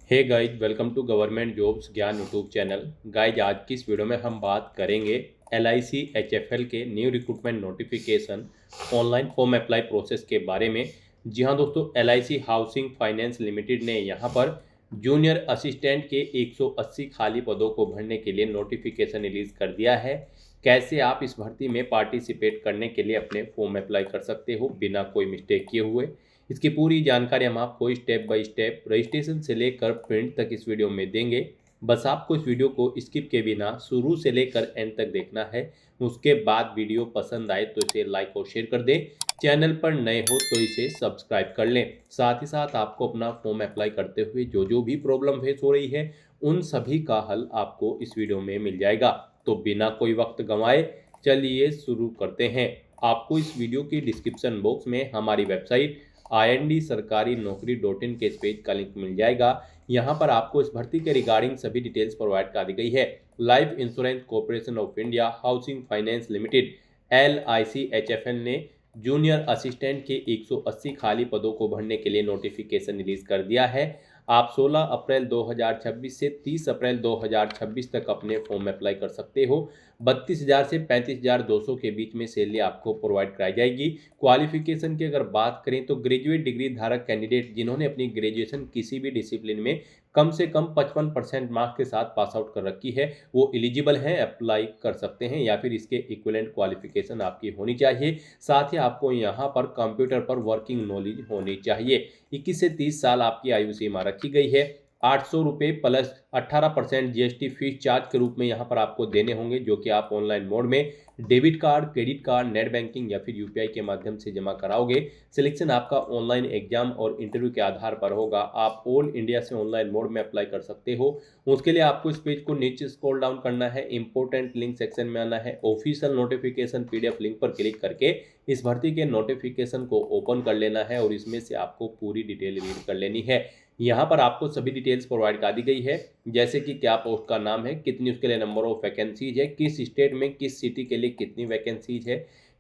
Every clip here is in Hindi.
Hey guys, welcome to government jobs Gyan YouTube channel. Guys, आज की इस वीडियो में हम बात करेंगे LIC HFL के new recruitment notification online form apply process के बारे में। जी हाँ दोस्तों, LIC हाउसिंग फाइनेंस लिमिटेड ने यहाँ पर जूनियर असिस्टेंट के 180 खाली पदों को भरने के लिए नोटिफिकेशन रिलीज कर दिया है। कैसे आप इस भर्ती में पार्टिसिपेट करने के लिए अपने फॉर्म अप्लाई कर सकते हो बिना कोई मिस्टेक किए हुए, इसकी पूरी जानकारी हम आपको स्टेप बाय स्टेप रजिस्ट्रेशन से लेकर प्रिंट तक इस वीडियो में देंगे। बस आपको इस वीडियो को स्किप के बिना शुरू से लेकर एंड तक देखना है। उसके बाद वीडियो पसंद आए तो इसे लाइक और शेयर कर दें। चैनल पर नए हो तो इसे सब्सक्राइब कर लें। साथ ही साथ आपको अपना फॉर्म अप्लाई करते हुए जो जो भी प्रॉब्लम फेस हो रही है उन सभी का हल आपको इस वीडियो में मिल जाएगा। तो बिना कोई वक्त गंवाए चलिए शुरू करते हैं। आपको इस वीडियो की डिस्क्रिप्शन बॉक्स में हमारी वेबसाइट IND-sarkari-naukri.in के इस पेज का लिंक मिल जाएगा। यहाँ पर आपको इस भर्ती के रिगार्डिंग सभी डिटेल्स प्रोवाइड कर दी गई है। Life insurance corporation of India housing finance limited LIC HFL ने जूनियर असिस्टेंट के 180 खाली पदों को भरने के लिए नोटिफिकेशन रिलीज कर दिया है। आप 16 अप्रैल 2026 से 30 अप्रैल 2026 तक अपने फॉर्म अप्लाई कर सकते हो। 32,000 से 35,200 के बीच में सैलरी आपको प्रोवाइड कराई जाएगी। क्वालिफिकेशन की अगर बात करें तो ग्रेजुएट डिग्री धारक कैंडिडेट जिन्होंने अपनी ग्रेजुएशन किसी भी डिसिप्लिन में कम से कम 55% मार्क्स के साथ पास आउट कर रखी है, वो एलिजिबल हैं, अप्लाई कर सकते हैं, या फिर इसके इक्विवेलेंट क्वालिफिकेशन आपकी होनी चाहिए। साथ ही आपको यहाँ पर कंप्यूटर पर वर्किंग नॉलेज होनी चाहिए। 21 से 30 साल आपकी आयु सीमा रखी गई है। 800 रुपये प्लस 18% GST फीस चार्ज के रूप में यहाँ पर आपको देने होंगे, जो कि आप ऑनलाइन मोड में debit card, credit card, net banking या फिर UPI के माध्यम से जमा कराओगे। सिलेक्शन आपका ऑनलाइन एग्जाम और इंटरव्यू के आधार पर होगा। आप ऑल इंडिया से ऑनलाइन मोड में अप्लाई कर सकते हो। उसके लिए आपको इस पेज को नीचे स्क्रॉल डाउन करना है, इंपॉर्टेंट लिंक सेक्शन में आना है, ऑफिशियल नोटिफिकेशन PDF लिंक पर क्लिक करके इस भर्ती के नोटिफिकेशन को ओपन कर लेना है और इसमें से आपको पूरी डिटेल रीड कर लेनी है। यहाँ पर आपको सभी डिटेल्स प्रोवाइड कर दी गई है, जैसे कि क्या पोस्ट का नाम है, कितनी उसके लिए नंबर ऑफ वैकेंसीज है, किस स्टेट में किस सिटी के लिए कितनी वैकेंसीज है,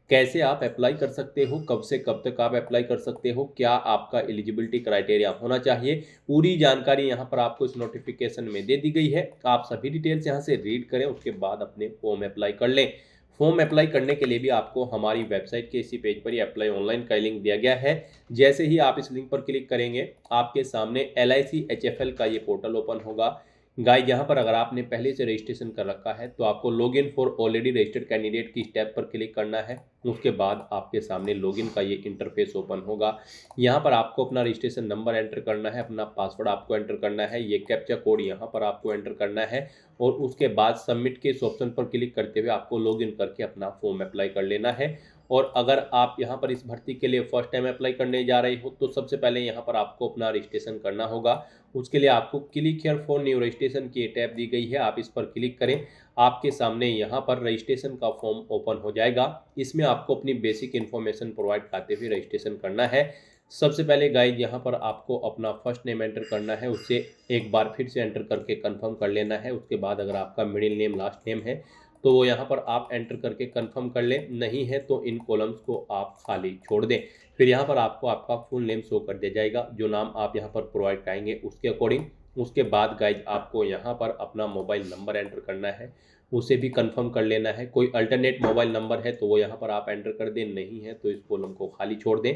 कैसे आप अप्लाई कर सकते हो, कब से कब तक आप अप्लाई कर सकते हो, क्या आपका एलिजिबिलिटी क्राइटेरिया होना चाहिए। पूरी जानकारी यहाँ पर आपको इस नोटिफिकेशन में दे दी गई है। आप सभी डिटेल्स यहाँ से रीड करें, उसके बाद अपने फॉर्म अप्लाई कर लें। फॉर्म अप्लाई करने के लिए भी आपको हमारी वेबसाइट के इसी पेज पर ही अप्लाई ऑनलाइन का लिंक दिया गया है। जैसे ही आप इस लिंक पर क्लिक करेंगे आपके सामने LIC HFL का ये पोर्टल ओपन होगा। गाइस, यहाँ पर अगर आपने पहले से रजिस्ट्रेशन कर रखा है तो आपको login for already registered candidate की स्टेप पर क्लिक करना है। उसके बाद आपके सामने लॉगिन का ये इंटरफेस ओपन होगा। यहाँ पर आपको अपना रजिस्ट्रेशन नंबर एंटर करना है, अपना पासवर्ड आपको एंटर करना है, ये कैप्चा कोड यहाँ पर आपको एंटर करना है और उसके बाद सबमिट के इस ऑप्शन पर क्लिक करते हुए आपको लॉगिन करके अपना फॉर्म अप्लाई कर लेना है। और अगर आप यहाँ पर इस भर्ती के लिए फर्स्ट टाइम अप्लाई करने जा रहे हो तो सबसे पहले यहाँ पर आपको अपना रजिस्ट्रेशन करना होगा। उसके लिए आपको click here for new registration की टैब दी गई है, आप इस पर क्लिक करें। आपके सामने यहाँ पर रजिस्ट्रेशन का फॉर्म ओपन हो जाएगा। इसमें आपको अपनी बेसिक इन्फॉर्मेशन प्रोवाइड करते हुए रजिस्ट्रेशन करना है। सबसे पहले गाइड यहाँ पर आपको अपना फर्स्ट नेम एंटर करना है, उससे एक बार फिर से एंटर करके कंफर्म कर लेना है। उसके बाद अगर आपका मिडिल नेम लास्ट नेम है तो वो यहाँ पर आप एंटर करके कंफर्म कर लें, नहीं है तो इन कॉलम्स को आप खाली छोड़ दें। फिर यहाँ पर आपको आपका फुल नेम शो कर दिया जाएगा, जो नाम आप यहाँ पर प्रोवाइड कराएंगे उसके अकॉर्डिंग। उसके बाद गाइज आपको यहाँ पर अपना मोबाइल नंबर एंटर करना है, उसे भी कंफर्म कर लेना है। कोई अल्टरनेट मोबाइल नंबर है तो वो यहाँ पर आप एंटर कर दें, नहीं है तो इस कॉलम को खाली छोड़ दें।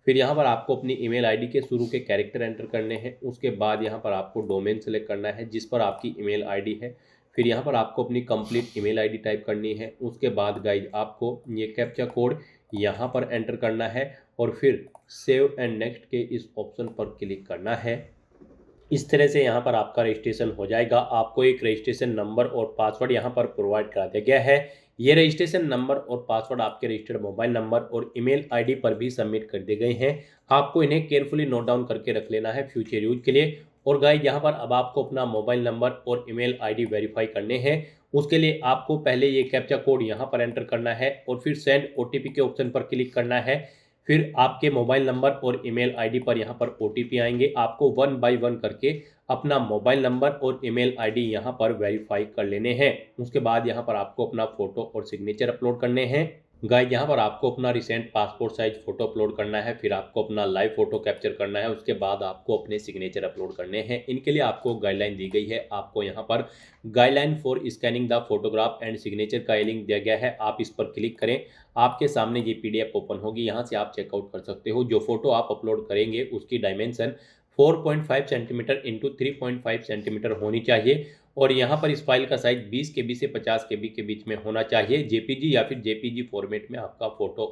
फिर यहाँ पर आपको अपनी ईमेल आईडी के शुरू के कैरेक्टर एंटर करने हैं। उसके बाद यहाँ पर आपको डोमेन सेलेक्ट करना है जिस पर आपकी ईमेल आईडी है। फिर यहाँ पर आपको अपनी कंप्लीट ईमेल आईडी टाइप करनी है। उसके बाद गाइज आपको ये कैप्चा कोड यहाँ पर एंटर करना है और फिर सेव एंड नेक्स्ट के इस ऑप्शन पर क्लिक करना है। इस तरह से यहाँ पर आपका रजिस्ट्रेशन हो जाएगा। आपको एक रजिस्ट्रेशन नंबर और पासवर्ड यहाँ पर प्रोवाइड करा दिया गया है। ये रजिस्ट्रेशन नंबर और पासवर्ड आपके रजिस्टर्ड मोबाइल नंबर और ईमेल आईडी पर भी सबमिट कर दिए गए हैं। आपको इन्हें केयरफुली नोट डाउन करके रख लेना है फ्यूचर यूज के लिए। और गाइस, यहाँ पर अब आपको अपना मोबाइल नंबर और ईमेल आईडी वेरीफाई करने हैं। उसके लिए आपको पहले ये कैप्चा कोड यहाँ पर एंटर करना है और फिर सेंड OTP के ऑप्शन पर क्लिक करना है। फिर आपके मोबाइल नंबर और ईमेल आईडी पर यहाँ पर OTP आएंगे। आपको 1 बाय 1 करके अपना मोबाइल नंबर और ईमेल आईडी यहाँ पर वेरीफाई कर लेने हैं। उसके बाद यहाँ पर आपको अपना फोटो और सिग्नेचर अपलोड करने हैं। गाइस यहाँ पर आपको अपना recent passport size photo upload करना है, फिर आपको अपना लाइव फोटो कैप्चर करना है, उसके बाद आपको अपने सिग्नेचर अपलोड करने हैं। इनके लिए आपको गाइडलाइन दी गई है। आपको यहाँ पर guideline for scanning the photograph and signature का लिंक दिया गया है, आप इस पर क्लिक करें। आपके सामने ये पीडीएफ ओपन होगी, यहाँ से आप चेकआउट कर सकते हो। जो फोटो आप अपलोड करेंगे उसकी डायमेंशन 4.5 सेंटीमीटर इंटू 3.5 सेंटीमीटर होनी चाहिए और यहाँ पर इस फाइल का साइज 20 केबी से 50 केबी के बीच में होना चाहिए। जेपीजी या फिर जेपीजी फॉर्मेट में आपका फोटो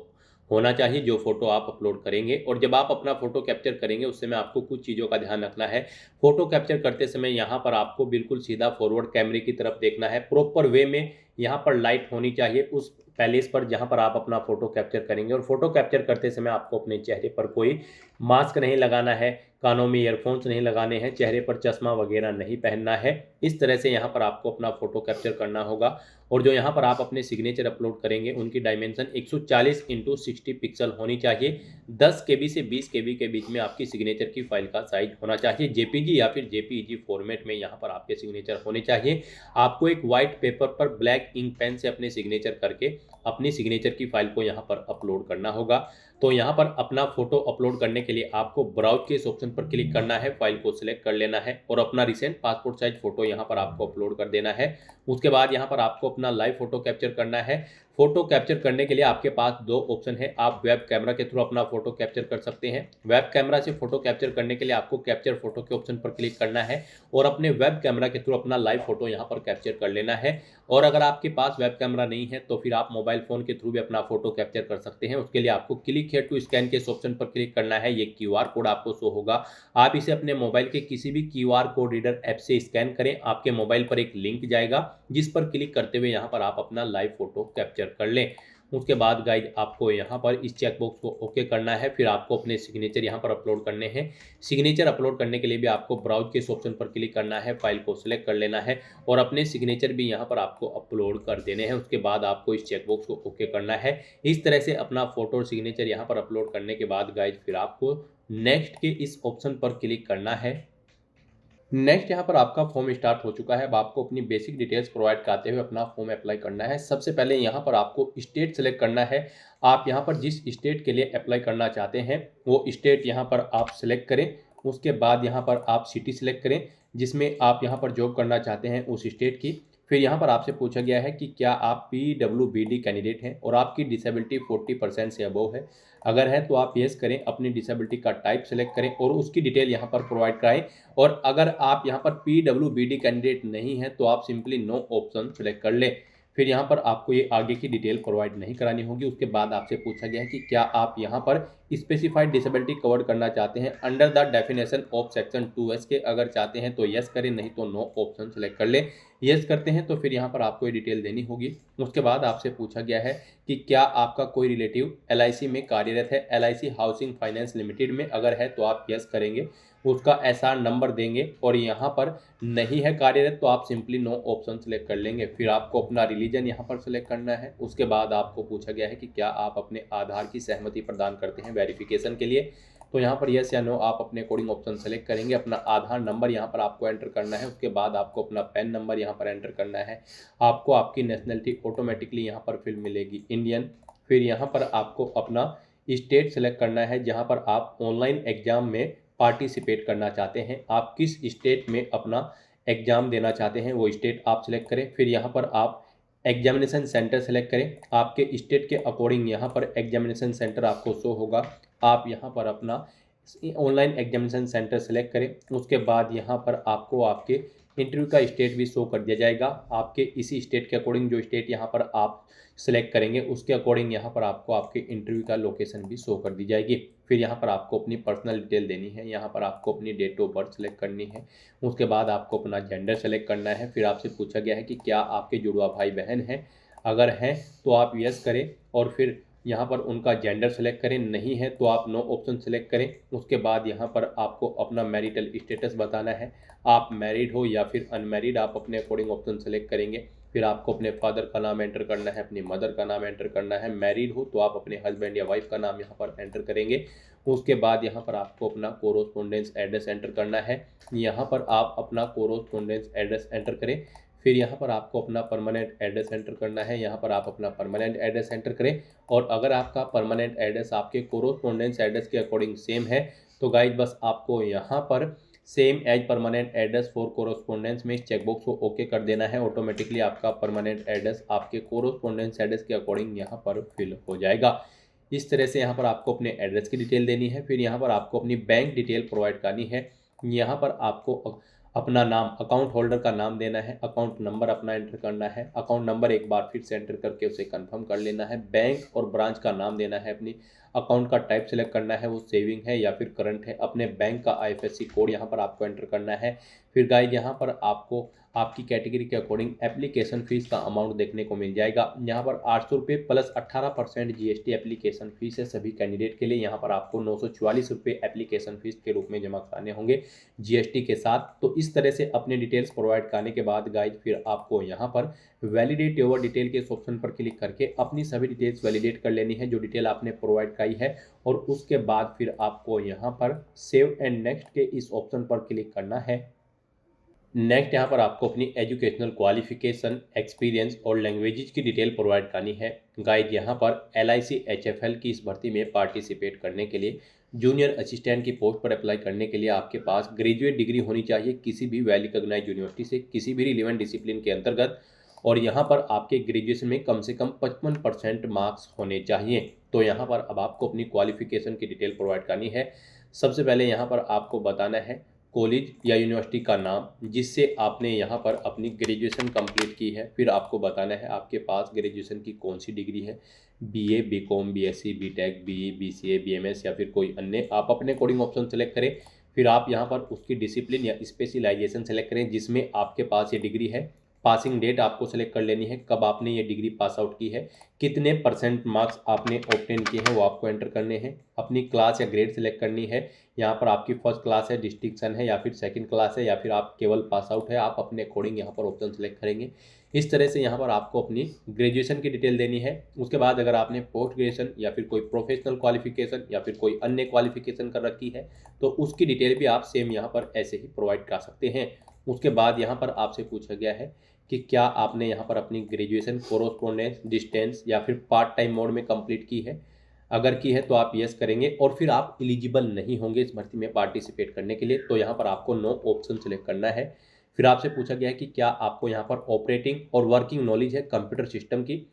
होना चाहिए जो फोटो आप अपलोड करेंगे। और जब आप अपना फोटो कैप्चर करेंगे उस समय आपको कुछ चीज़ों का ध्यान रखना है। फोटो कैप्चर करते समय यहाँ पर आपको बिल्कुल सीधा फॉरवर्ड कैमरे की तरफ देखना है, प्रॉपर वे में यहाँ पर लाइट होनी चाहिए उस पैलेस पर जहाँ पर आप अपना फोटो कैप्चर करेंगे। और फोटो कैप्चर करते समय आपको अपने चेहरे पर कोई मास्क नहीं लगाना है, कानों में ईयरफोन्स नहीं लगाने हैं, चेहरे पर चश्मा वगैरह नहीं पहनना है। इस तरह से यहाँ पर आपको अपना फोटो कैप्चर करना होगा। और जो यहाँ पर आप अपने सिग्नेचर अपलोड करेंगे उनकी डायमेंशन 140 इंटू 60 पिक्सल होनी चाहिए। 10 केबी से 20 केबी के बीच में आपकी सिग्नेचर की फाइल का साइज होना चाहिए। जेपीजी या फिर जेपीईजी फॉर्मेट में यहाँ पर आपके सिग्नेचर होने चाहिए। आपको एक वाइट पेपर पर ब्लैक इंक पेन से अपने सिग्नेचर करके अपनी सिग्नेचर की फाइल को यहाँ पर अपलोड करना होगा। तो यहाँ पर अपना फोटो अपलोड करने के लिए आपको ब्राउज के इस ऑप्शन पर क्लिक करना है, फाइल को सिलेक्ट कर लेना है और अपना रिसेंट पासपोर्ट साइज फोटो यहाँ पर आपको अपलोड कर देना है। उसके बाद यहाँ पर आपको अपना लाइव फोटो कैप्चर करना है। फोटो कैप्चर करने के लिए आपके पास दो ऑप्शन है, आप वेब कैमरा के थ्रू अपना फोटो कैप्चर कर सकते हैं। वेब कैमरा से फोटो कैप्चर करने के लिए आपको कैप्चर फोटो के ऑप्शन पर क्लिक करना है और अपने वेब कैमरा के थ्रू अपना लाइव फोटो यहाँ पर कैप्चर कर लेना है। और अगर आपके पास वेब कैमरा नहीं है तो फिर आप मोबाइल फोन के थ्रू भी अपना फोटो कैप्चर कर सकते हैं। उसके लिए आपको क्लिक हियर टू स्कैन के इस ऑप्शन पर क्लिक करना है। ये क्यूआर कोड आपको शो होगा, आप इसे अपने मोबाइल के किसी भी क्यूआर कोड रीडर ऐप से स्कैन करें। आपके मोबाइल पर एक लिंक जाएगा जिस पर क्लिक करते हुए यहाँ पर आप अपना लाइव फोटो कैप्चर कर लें। उसके बाद गाइज आपको यहाँ पर इस चेकबॉक्स को ओके करना है, फिर आपको अपने सिग्नेचर यहाँ पर अपलोड करने हैं। सिग्नेचर अपलोड करने के लिए भी आपको ब्राउज के इस ऑप्शन पर क्लिक करना है, फाइल को सिलेक्ट कर लेना है और अपने सिग्नेचर भी यहाँ पर आपको अपलोड कर देने हैं। उसके बाद आपको इस चेकबॉक्स को ओके करना है। इस तरह से अपना फोटो और सिग्नेचर यहाँ पर अपलोड करने के बाद गाइज फिर आपको नेक्स्ट के इस ऑप्शन पर क्लिक करना है। नेक्स्ट यहाँ पर आपका फॉर्म स्टार्ट हो चुका है। अब आपको अपनी बेसिक डिटेल्स प्रोवाइड कराते हुए अपना फॉर्म अप्लाई करना है। सबसे पहले यहाँ पर आपको स्टेट सेलेक्ट करना है। आप यहाँ पर जिस स्टेट के लिए अप्लाई करना चाहते हैं वो स्टेट यहाँ पर आप सेलेक्ट करें। उसके बाद यहाँ पर आप सिटी सेलेक्ट करें जिसमें आप यहाँ पर जॉब करना चाहते हैं उस स्टेट की। फिर यहाँ पर आपसे पूछा गया है कि क्या आप PWBD कैंडिडेट हैं और आपकी डिसेबिलिटी 40% से अबव है। अगर है तो आप येस करें, अपनी डिसेबिलिटी का टाइप सेलेक्ट करें और उसकी डिटेल यहाँ पर प्रोवाइड कराएं। और अगर आप यहाँ पर PWBD कैंडिडेट नहीं है तो आप सिंपली नो ऑप्शन सेलेक्ट कर लें। फिर यहाँ पर आपको ये आगे की डिटेल प्रोवाइड नहीं करानी होगी। उसके बाद आपसे पूछा गया है कि क्या आप यहाँ पर स्पेसिफाइड डिसेबिलिटी कवर करना चाहते हैं under the definition of section 2S के। अगर चाहते हैं तो यस करें, नहीं तो नो ऑप्शन सेलेक्ट कर लें। यस करते हैं तो फिर यहाँ पर आपको ये डिटेल देनी होगी। उसके बाद आपसे पूछा गया है कि क्या आपका कोई रिलेटिव LIC में कार्यरत है, LIC हाउसिंग फाइनेंस लिमिटेड में। अगर है तो आप यस करेंगे, उसका SR नंबर देंगे और यहाँ पर नहीं है कार्यरत तो आप सिंपली नो ऑप्शन सेलेक्ट कर लेंगे। फिर आपको अपना रिलीजन यहाँ पर सेलेक्ट करना है। उसके बाद आपको पूछा गया है कि क्या आप अपने आधार की सहमति प्रदान करते हैं वेरिफिकेशन के लिए। तो यहाँ पर यस या नो आप अपने अकॉर्डिंग ऑप्शन सेलेक्ट करेंगे। अपना आधार नंबर यहाँ पर आपको एंटर करना है। उसके बाद आपको अपना पैन नंबर यहाँ पर एंटर करना है। आपको आपकी नेशनलिटी ऑटोमेटिकली यहाँ पर फिर मिलेगी इंडियन। फिर यहाँ पर आपको अपना स्टेट सेलेक्ट करना है जहाँ पर आप ऑनलाइन एग्जाम में पार्टिसिपेट करना चाहते हैं। आप किस स्टेट में अपना एग्जाम देना चाहते हैं वो स्टेट आप सेलेक्ट करें। फिर यहाँ पर आप एग्जामिनेशन सेंटर सेलेक्ट करें। आपके स्टेट के अकॉर्डिंग यहाँ पर एग्जामिनेशन सेंटर आपको शो होगा। आप यहाँ पर अपना ऑनलाइन एग्जामिनेशन सेंटर सेलेक्ट करें। उसके बाद यहाँ पर आपको आपके इंटरव्यू का स्टेट भी शो कर दिया जाएगा। आपके इसी स्टेट के अकॉर्डिंग जो स्टेट यहाँ पर आप सेलेक्ट करेंगे उसके अकॉर्डिंग यहाँ पर आपको आपके इंटरव्यू का लोकेशन भी शो कर दी जाएगी। फिर यहाँ पर आपको अपनी पर्सनल डिटेल देनी है। यहाँ पर आपको अपनी डेट ऑफ बर्थ सेलेक्ट करनी है। उसके बाद आपको अपना जेंडर सेलेक्ट करना है। फिर आपसे पूछा गया है कि क्या आपके जुड़वा भाई बहन हैं। अगर हैं तो आप यस करें और फिर यहाँ पर उनका जेंडर सेलेक्ट करें, नहीं है तो आप नो ऑप्शन सेलेक्ट करें। उसके बाद यहाँ पर आपको अपना मैरिटल स्टेटस बताना है, आप मैरिड हो या फिर अनमैरिड, आप अपने अकॉर्डिंग ऑप्शन सेलेक्ट करेंगे। फिर आपको अपने फादर का नाम एंटर करना है, अपनी मदर का नाम एंटर करना है। मैरिड हो तो आप अपने हस्बैंड या वाइफ का नाम यहाँ पर एंटर करेंगे। उसके बाद यहाँ पर आपको अपना कोरोस्पोंडेंस एड्रेस एंटर करना है। यहाँ पर आप अपना कोरोस्पोंडेंस एड्रेस एंटर करें। फिर यहाँ पर आपको अपना परमानेंट एड्रेस एंटर करना है। यहाँ पर आप अपना परमानेंट एड्रेस एंटर करें और अगर आपका परमानेंट एड्रेस आपके कोरोस्पोंडेंस एड्रेस के अकॉर्डिंग सेम है तो गाइज बस आपको यहाँ पर same as permanent address for correspondence में इस चेकबॉक्स को ओके कर देना है। ऑटोमेटिकली आपका परमानेंट एड्रेस आपके कोरोस्पोंडेंस एड्रेस के अकॉर्डिंग यहाँ पर फिल हो जाएगा। इस तरह से यहाँ पर आपको अपने एड्रेस की डिटेल देनी है। फिर यहाँ पर आपको अपनी बैंक डिटेल प्रोवाइड करनी है। यहाँ पर आपको अपना नाम, अकाउंट होल्डर का नाम देना है, अकाउंट नंबर अपना एंटर करना है, अकाउंट नंबर एक बार फिर से एंटर करके उसे कंफर्म कर लेना है, बैंक और ब्रांच का नाम देना है, अपनी अकाउंट का टाइप सेलेक्ट करना है, वो सेविंग है या फिर करंट है, अपने बैंक का IFSC कोड यहाँ पर आपको एंटर करना है। फिर गाइज यहाँ पर आपको आपकी कैटेगरी के अकॉर्डिंग एप्लीकेशन फीस का अमाउंट देखने को मिल जाएगा। यहाँ पर 800 रुपये प्लस 18% GST एप्लीकेशन फीस है सभी कैंडिडेट के लिए। यहाँ पर आपको 944 रुपये एप्लीकेशन फीस के रूप में जमा कराने होंगे GST के साथ। तो इस तरह से अपने डिटेल्स प्रोवाइड करने के बाद गाइज फिर आपको यहाँ पर वैलिडेट योर डिटेल के इस ऑप्शन पर क्लिक करके अपनी सभी डिटेल्स वैलिडेट कर लेनी है जो डिटेल आपने प्रोवाइड कराई है। और उसके बाद फिर आपको यहाँ पर सेव एंड नेक्स्ट के इस ऑप्शन पर क्लिक करना है। नेक्स्ट यहाँ पर आपको अपनी एजुकेशनल क्वालिफिकेशन, एक्सपीरियंस और लैंग्वेजेस की डिटेल प्रोवाइड करनी है। गाइड यहाँ पर LIC HFL की इस भर्ती में पार्टिसिपेट करने के लिए जूनियर असिस्टेंट की पोस्ट पर अप्लाई करने के लिए आपके पास ग्रेजुएट डिग्री होनी चाहिए किसी भी वेल रिकॉग्नाइज्ड यूनिवर्सिटी से, किसी भी रिलेवेंट डिसिप्लिन के अंतर्गत। और यहाँ पर आपके ग्रेजुएशन में कम से कम 55% मार्क्स होने चाहिए। तो यहाँ पर अब आपको अपनी क्वालिफिकेशन की डिटेल प्रोवाइड करनी है। सबसे पहले यहाँ पर आपको बताना है कॉलेज या यूनिवर्सिटी का नाम जिससे आपने यहाँ पर अपनी ग्रेजुएशन कंप्लीट की है। फिर आपको बताना है आपके पास ग्रेजुएशन की कौन सी डिग्री है, BA, BCom, BSc, BTech, BE, BCA, BMS या फिर कोई अन्य। आप अपने अकॉर्डिंग ऑप्शन सेलेक्ट करें। फिर आप यहाँ पर उसकी डिसिप्लिन या स्पेशलाइजेशन सेलेक्ट करें जिसमें आपके पास ये डिग्री है। पासिंग डेट आपको सेलेक्ट कर लेनी है, कब आपने ये डिग्री पास आउट की है, कितने परसेंट मार्क्स आपने ऑब्टेन किए हैं वो आपको एंटर करने हैं। अपनी क्लास या ग्रेड सेलेक्ट करनी है। यहाँ पर आपकी फर्स्ट क्लास है, डिस्टिंक्शन है या फिर सेकंड क्लास है या फिर आप केवल पास आउट है, आप अपने अकॉर्डिंग यहाँ पर ऑप्शन सेलेक्ट करेंगे। इस तरह से यहाँ पर आपको अपनी ग्रेजुएशन की डिटेल देनी है। उसके बाद अगर आपने पोस्ट ग्रेजुएशन या फिर कोई प्रोफेशनल क्वालिफिकेशन या फिर कोई अन्य क्वालिफिकेशन कर रखी है तो उसकी डिटेल भी आप सेम यहाँ पर ऐसे ही प्रोवाइड कर सकते हैं। उसके बाद यहाँ पर आपसे पूछा गया है कि क्या आपने यहाँ पर अपनी ग्रेजुएशन कोरोस्पोंडेंस, डिस्टेंस या फिर पार्ट टाइम मोड में कंप्लीट की है। अगर की है तो आप यस करेंगे और फिर आप एलिजिबल नहीं होंगे इस भर्ती में पार्टिसिपेट करने के लिए, तो यहाँ पर आपको नो ऑप्शन सेलेक्ट करना है। फिर आपसे पूछा गया है कि क्या आपको यहाँ पर ऑपरेटिंग और वर्किंग नॉलेज है कंप्यूटर सिस्टम की।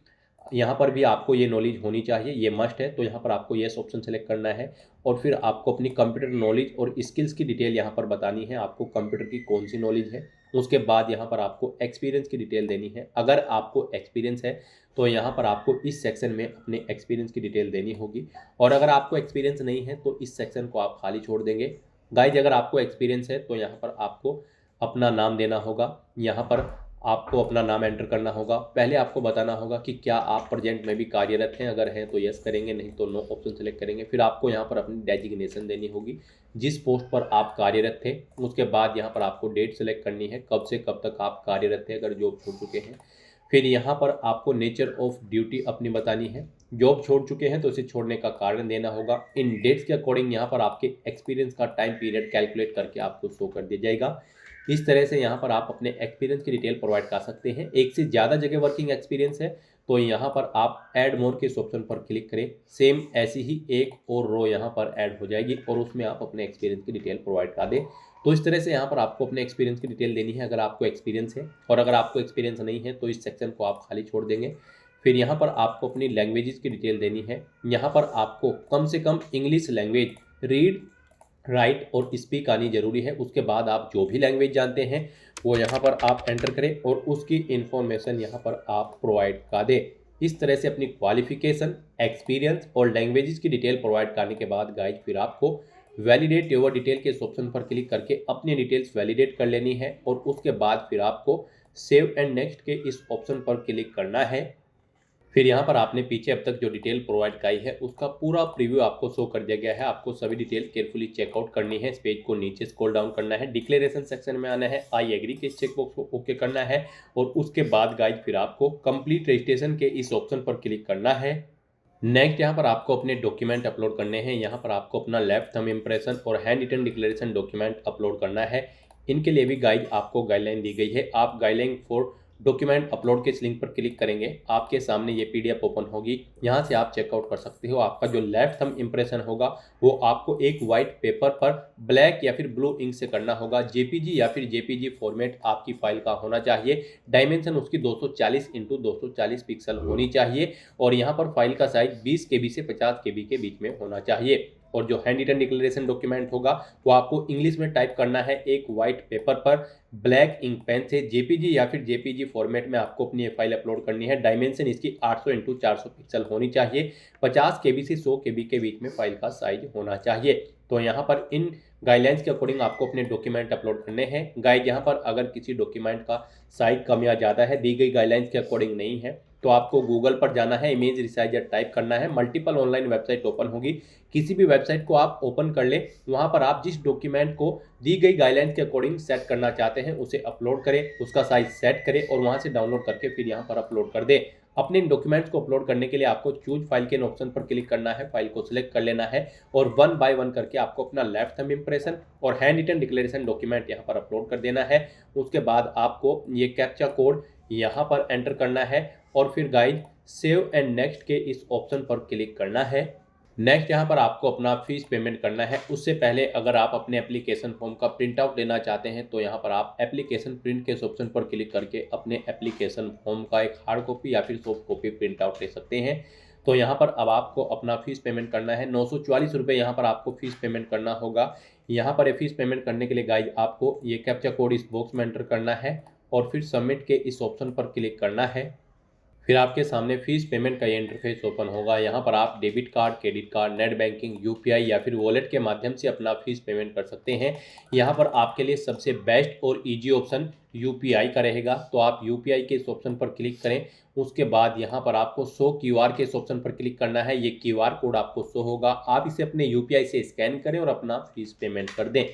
यहाँ पर भी आपको ये नॉलेज होनी चाहिए, ये मस्ट है, तो यहाँ पर आपको येस ऑप्शन सेलेक्ट करना है। और फिर आपको अपनी कंप्यूटर नॉलेज और स्किल्स की डिटेल यहाँ पर बतानी है, आपको कंप्यूटर की कौन सी नॉलेज है। उसके बाद यहाँ पर आपको एक्सपीरियंस की डिटेल देनी है। अगर आपको एक्सपीरियंस है तो यहाँ पर आपको इस सेक्शन में अपने एक्सपीरियंस की डिटेल देनी होगी, और अगर आपको एक्सपीरियंस नहीं है तो इस सेक्शन को आप खाली छोड़ देंगे। गाइज अगर आपको एक्सपीरियंस है तो यहाँ पर आपको अपना नाम देना होगा। यहाँ पर आपको अपना नाम एंटर करना होगा। पहले आपको बताना होगा कि क्या आप प्रेजेंट में भी कार्यरत हैं, अगर हैं तो यस करेंगे, नहीं तो नो ऑप्शन सेलेक्ट करेंगे। फिर आपको यहाँ पर अपनी डेजिग्नेशन देनी होगी, जिस पोस्ट पर आप कार्यरत थे। उसके बाद यहाँ पर आपको डेट सेलेक्ट करनी है, कब से कब तक आप कार्यरत थे अगर जॉब छोड़ चुके हैं। फिर यहाँ पर आपको नेचर ऑफ ड्यूटी अपनी बतानी है, जॉब छोड़ चुके हैं तो इसे छोड़ने का कारण देना होगा। इन डेट्स के अकॉर्डिंग यहाँ पर आपके एक्सपीरियंस का टाइम पीरियड कैलकुलेट करके आपको शो कर दिया जाएगा। इस तरह से यहाँ पर आप अपने एक्सपीरियंस की डिटेल प्रोवाइड कर सकते हैं। एक से ज़्यादा जगह वर्किंग एक्सपीरियंस है तो यहाँ पर आप ऐड मोर के इस ऑप्शन पर क्लिक करें। सेम ऐसी ही एक और रो यहाँ पर ऐड हो जाएगी और उसमें आप अपने एक्सपीरियंस की डिटेल प्रोवाइड कर दें। तो इस तरह से यहाँ पर आपको अपने एक्सपीरियंस की डिटेल देनी है अगर आपको एक्सपीरियंस है, और अगर आपको एक्सपीरियंस नहीं है तो इस सेक्शन को आप खाली छोड़ देंगे। फिर यहाँ पर आपको अपनी लैंग्वेजेस की डिटेल देनी है। यहाँ पर आपको कम से कम इंग्लिश लैंग्वेज रीड, राइट और स्पीक आनी जरूरी है। उसके बाद आप जो भी लैंग्वेज जानते हैं वो यहाँ पर आप एंटर करें और उसकी इन्फॉर्मेशन यहाँ पर आप प्रोवाइड कर दें। इस तरह से अपनी क्वालिफिकेशन, एक्सपीरियंस और लैंग्वेजेस की डिटेल प्रोवाइड करने के बाद गाइज फिर आपको वैलिडेट योर डिटेल के इस ऑप्शन पर क्लिक करके अपनी डिटेल्स वैलिडेट कर लेनी है, और उसके बाद फिर आपको सेव एंड नेक्स्ट के इस ऑप्शन पर क्लिक करना है। फिर यहाँ पर आपने पीछे अब तक जो डिटेल प्रोवाइड कराई है उसका पूरा प्रीव्यू आपको शो कर दिया गया है। आपको सभी डिटेल केयरफुली चेकआउट करनी है। इस पेज को नीचे स्क्रॉल डाउन करना है, डिक्लेरेशन सेक्शन में आना है, आई एग्री के चेक बॉक्स को ओके करना है, और उसके बाद गाइज फिर आपको कंप्लीट रजिस्ट्रेशन के इस ऑप्शन पर क्लिक करना है। नेक्स्ट यहाँ पर आपको अपने डॉक्यूमेंट अपलोड करने हैं। यहाँ पर आपको अपना लेफ्ट थंब इम्प्रेशन और hand written declaration document upload करना है। इनके लिए भी गाइड आपको गाइडलाइन दी गई है। आप गाइडलाइन फॉर डॉक्यूमेंट अपलोड के इस लिंक पर क्लिक करेंगे, आपके सामने ये पीडीएफ ओपन होगी। यहाँ से आप चेकआउट कर सकते हो। आपका जो लेफ्ट थंब इम्प्रेशन होगा वो आपको एक वाइट पेपर पर ब्लैक या फिर ब्लू इंक से करना होगा। जेपीजी या फिर जेपीजी फॉर्मेट आपकी फाइल का होना चाहिए। डायमेंशन उसकी 240 इंटू 240 पिक्सल होनी चाहिए और यहाँ पर फाइल का साइज 20 केबी से 50 केबी के बीच में होना चाहिए। और जो हैंड रिटन डिक्लेरेशन डॉक्यूमेंट होगा वो आपको इंग्लिश में टाइप करना है एक वाइट पेपर पर ब्लैक इंक पेन से। जेपीजी या फिर जेपीजी फॉर्मेट में आपको अपनी ये फाइल अपलोड करनी है। डायमेंशन इसकी 800 इंटू 400 पिक्सल होनी चाहिए। 50 केबी से 100 केबी के बीच में फाइल का साइज होना चाहिए। तो यहाँ पर इन गाइडलाइंस के अकॉर्डिंग आपको अपने डॉक्यूमेंट अपलोड करने हैं। गाइड यहाँ पर अगर किसी डॉक्यूमेंट का साइज कम या ज़्यादा है, दी गई गाइडलाइंस के अकॉर्डिंग नहीं है, तो आपको गूगल पर जाना है, इमेज रिसाइजर टाइप करना है। मल्टीपल ऑनलाइन वेबसाइट ओपन होगी, किसी भी वेबसाइट को आप ओपन कर ले, वहाँ पर आप जिस डॉक्यूमेंट को दी गई गाइडलाइंस के अकॉर्डिंग सेट करना चाहते हैं उसे अपलोड करें, उसका साइज सेट करें और वहाँ से डाउनलोड करके फिर यहाँ पर अपलोड कर दें। अपने इन डॉक्यूमेंट्स को अपलोड करने के लिए आपको चूज फाइल के ऑप्शन पर क्लिक करना है, फाइल को सिलेक्ट कर लेना है और 1 बाय 1 करके आपको अपना लेफ्ट थंब इम्प्रेशन और हैंड रिटन डिक्लेरेशन डॉक्यूमेंट यहाँ पर अपलोड कर देना है। उसके बाद आपको ये कैप्चा कोड यहाँ पर एंटर करना है और फिर गाइज सेव एंड नेक्स्ट के इस ऑप्शन पर क्लिक करना है। नेक्स्ट यहाँ पर आपको अपना फीस पेमेंट करना है। उससे पहले अगर आप अपने एप्लीकेशन फॉर्म का प्रिंट आउट लेना चाहते हैं तो यहाँ पर आप एप्लीकेशन प्रिंट के इस ऑप्शन पर क्लिक करके अपने एप्लीकेशन फॉर्म का एक हार्ड कॉपी या फिर सॉफ्ट कॉपी प्रिंट आउट ले सकते हैं। तो यहाँ पर अब आपको अपना फीस पेमेंट करना है। 944 रुपये यहाँ पर आपको फीस पेमेंट करना होगा। यहाँ पर ये फीस पेमेंट करने के लिए गाइज आपको ये कैप्चा कोड इस बॉक्स में एंटर करना है और फिर सबमिट के इस ऑप्शन पर क्लिक करना है। फिर आपके सामने फीस पेमेंट का ये इंटरफेस ओपन होगा। यहाँ पर आप debit card, credit card, net banking, UPI या फिर वॉलेट के माध्यम से अपना फीस पेमेंट कर सकते हैं। यहाँ पर आपके लिए सबसे बेस्ट और इजी ऑप्शन यूपीआई का रहेगा, तो आप यूपीआई के इस ऑप्शन पर क्लिक करें। उसके बाद यहाँ पर आपको शो क्यूआर के इस ऑप्शन पर क्लिक करना है। ये क्यूआर कोड आपको शो होगा, आप इसे अपने यूपीआई से स्कैन करें और अपना फीस पेमेंट कर दें।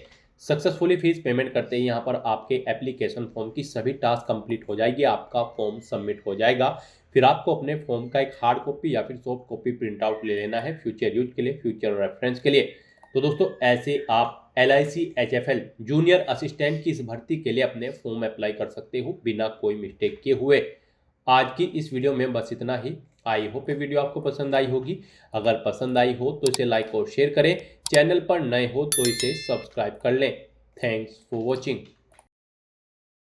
सक्सेसफुली फीस पेमेंट करते ही यहाँ पर आपके एप्लीकेशन फॉर्म की सभी टास्क कंप्लीट हो जाएगी, आपका फॉर्म सबमिट हो जाएगा। फिर आपको अपने फॉर्म का एक हार्ड कॉपी या फिर सॉफ्ट कॉपी प्रिंट आउट ले लेना है फ्यूचर यूज के लिए, फ्यूचर रेफरेंस के लिए। तो दोस्तों ऐसे आप LIC HFL जूनियर असिस्टेंट की इस भर्ती के लिए अपने फॉर्म अप्लाई कर सकते हो बिना कोई मिस्टेक किए हुए। आज की इस वीडियो में बस इतना ही। आई होप ये वीडियो आपको पसंद आई होगी। अगर पसंद आई हो तो इसे लाइक और शेयर करें। चैनल पर नए हो तो इसे सब्सक्राइब कर लें। Thanks for watching.